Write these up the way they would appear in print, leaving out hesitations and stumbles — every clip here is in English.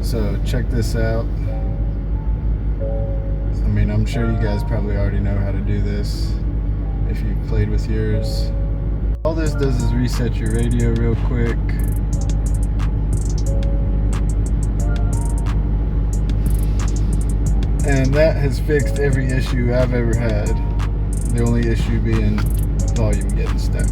So check this out. I mean, I'm sure you guys probably already know how to do this if you've played with yours. All this does is reset your radio real quick. And that has fixed every issue I've ever had. The only issue being volume getting stuck.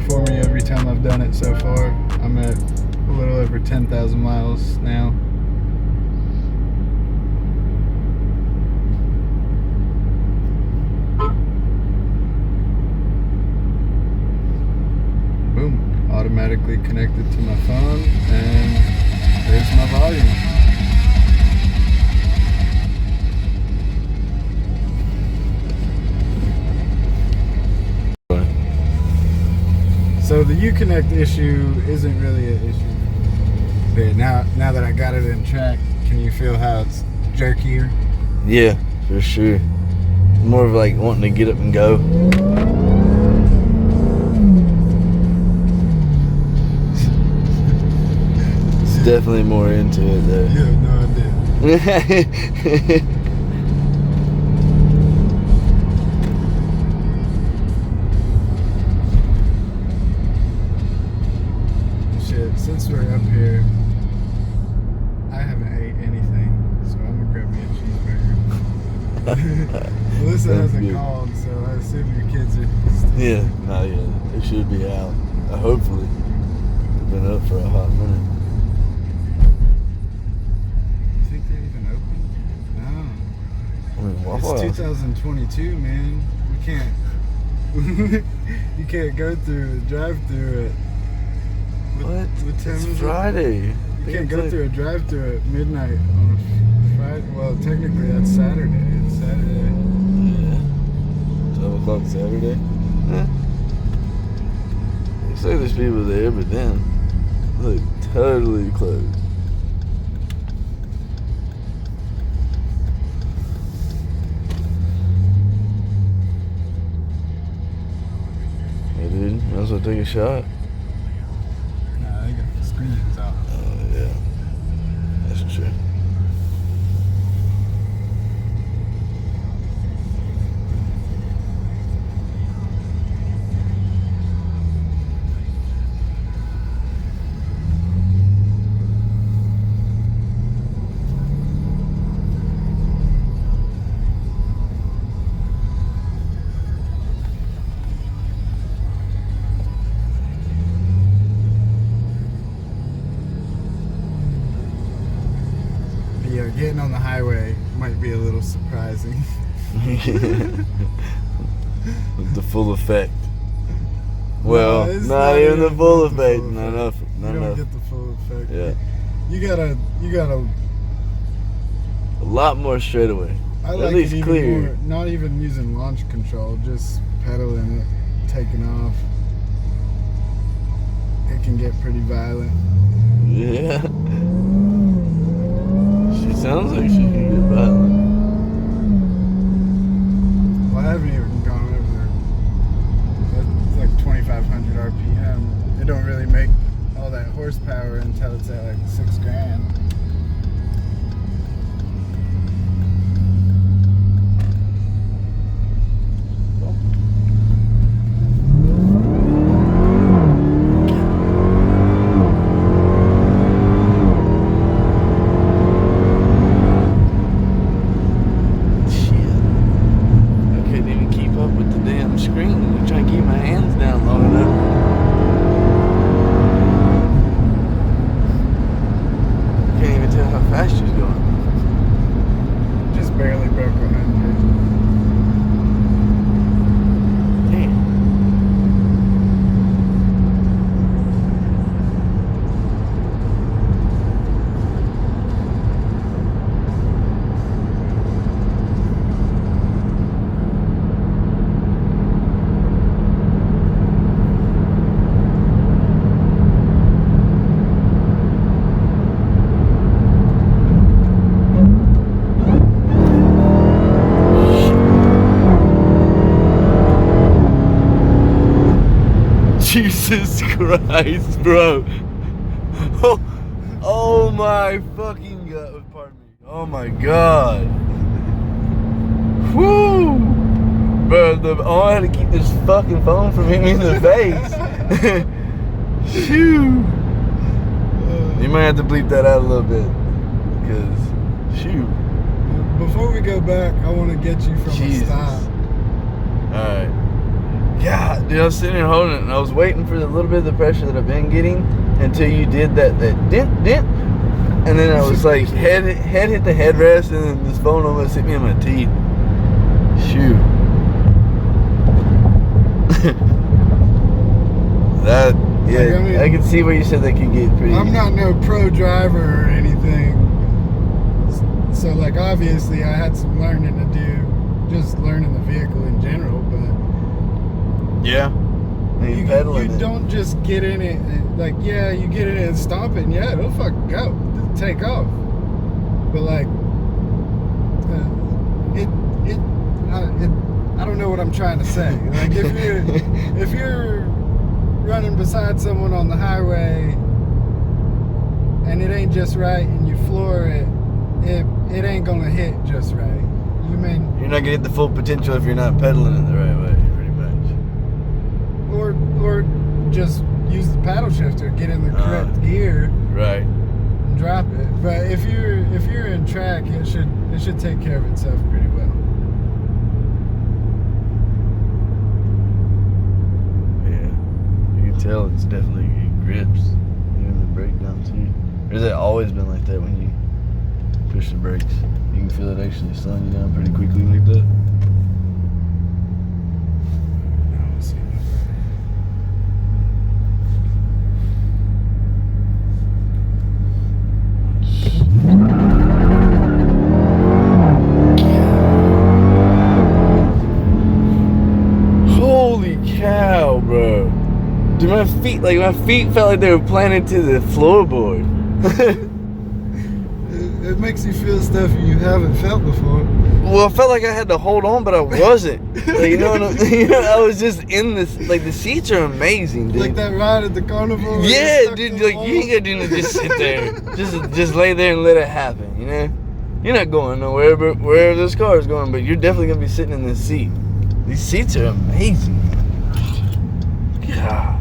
For me every time I've done it so far. I'm at a little over 10,000 miles now. Boom, automatically connected to my phone, and there's my volume. So the Uconnect issue isn't really an issue. But now that I got it in track, can you feel how it's jerkier? Yeah, for sure. More of like wanting to get up and go. It's definitely more into it though. You have no idea. Since we're up here, I haven't ate anything, so I'm gonna grab me a cheeseburger. Melissa hasn't called, so I assume your kids are still Yeah, they should be out. Hopefully. They've been up for a hot minute. You think they're even open? No. I mean, Waffle It's House. 2022, man. We can't. You can't go through a drive-through at. What? What time It's is Friday. You can't go through a drive-thru at midnight on a Friday. Well, technically that's Saturday. It's Saturday. Yeah. 12 o'clock Saturday. Looks like there's people there, but then look totally closed. Hey, dude, might as well take a shot. They got the screens out. Oh, yeah. That's true. Yeah, getting on the highway might be a little surprising. With the full effect. Well, No, it's not even the full not the effect. full Not effect. enough. Not You don't enough. get the full effect. Yeah. You gotta. A lot more straight away. I At like least it even clear. more. Not even using launch control, just pedaling it, taking off. It can get pretty violent. Yeah. She sounds like she can get violent. Well, I haven't even gone over. It's like 2,500 RPM. It don't really make all that horsepower until it's at like $6,000. Jesus Christ, bro. Oh my fucking god. Pardon me. Oh my god. Whoo! Bro, I had to keep this fucking phone from hitting me in the face. Shoo! You might have to bleep that out a little bit. Because, shoot. Before we go back, I want to get you from a stop. Alright. Yeah, dude, I was sitting here holding it and I was waiting for the little bit of the pressure that I've been getting until you did that dent. And then I was like, head hit the headrest and then this phone almost hit me in my teeth. Shoot. That, yeah, like, I mean, I can see where you said they could get pretty. I'm not no pro driver or anything. So, like, obviously I had some learning to do, just learning the vehicle in general, but yeah, you don't just get in it and, like, yeah, you get in it and stomp it and yeah, it'll fucking go, take off. But like, I don't know what I'm trying to say. Like, if you're running beside someone on the highway and it ain't just right and you floor it, it ain't gonna hit just right. You're not gonna get the full potential if you're not pedaling it the right way, pretty much. Or just use the paddle shifter, get in the correct gear, right, and drop it. But if you're in track, it should take care of itself pretty well. Yeah, you can tell it's definitely, it grips. Even the brake down too. Or has it always been like that when you push the brakes? You can feel it actually slowing you down pretty quickly like that. Holy cow, bro. Dude, my feet felt like they were planted to the floorboard. It makes you feel stuff you haven't felt before. Well, I felt like I had to hold on, but I wasn't. Like, you know what I was just in this. Like, the seats are amazing, dude. Like that ride at the carnival. Yeah, dude. Like, you ain't gotta do nothing. Just sit there. just lay there and let it happen. You know, you're not going nowhere, but wherever this car is going. But you're definitely gonna be sitting in this seat. These seats are amazing. Yeah.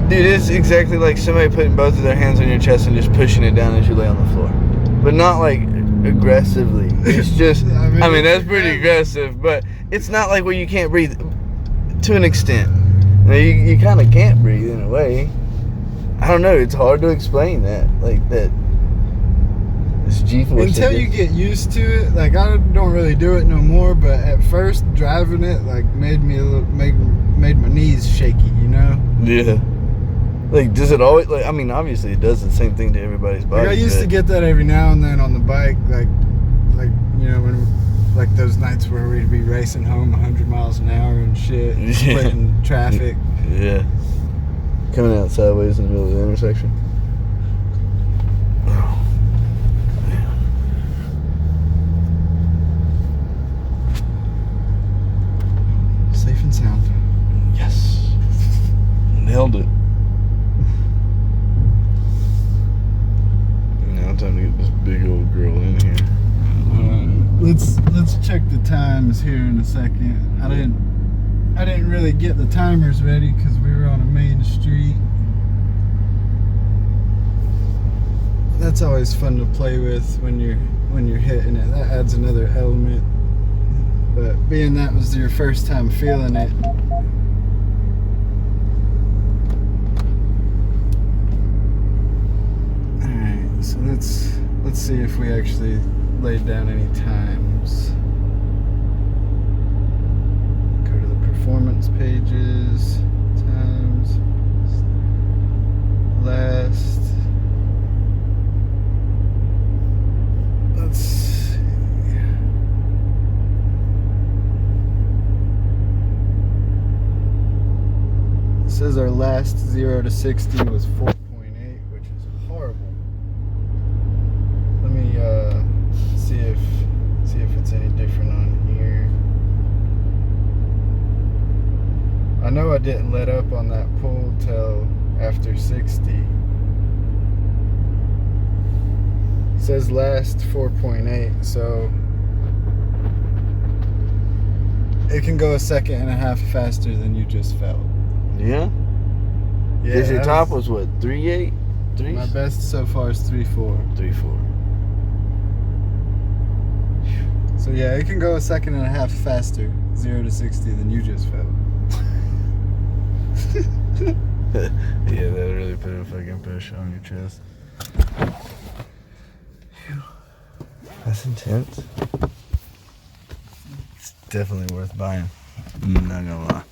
Dude, it's exactly like somebody putting both of their hands on your chest and just pushing it down as you lay on the floor. But not like aggressively. It's just, I mean that's pretty aggressive, but it's not like where you can't breathe to an extent. You kind of can't breathe in a way. I don't know, it's hard to explain that. Like that. This G-force. Until you get used to it, like I don't really do it no more, but at first driving it like made my knees shaky, you know? Yeah. Like, does it always, like, I mean, obviously it does the same thing to everybody's body. Like I used to get that every now and then on the bike, like, you know, when, like those nights where we'd be racing home 100 miles an hour and shit, splitting traffic. Yeah. Coming out sideways in the middle of the intersection. Oh, man. Safe and sound. Yes. Nailed it. Time to get this big old girl in here. Let's check the times here in a second. I didn't really get the timers ready because we were on a main street. That's always fun to play with when you're hitting it. That adds another element. But being that was your first time feeling it, so let's see if we actually laid down any times. Go to the performance pages, times, last. Let's see. It says our last 0 to 60 was 4.8, which is horrible. didn't let up on that pull till after 60. It says last 4.8, so it can go a second and a half faster than you just felt. Yeah? Yeah. Because your top was what, 3.8? My best so far is 3.4. 3.4. So yeah, it can go a second and a half faster, 0 to 60, than you just felt. Yeah, that really put a fucking push on your chest. Whew. That's intense. It's definitely worth buying. I'm not gonna lie.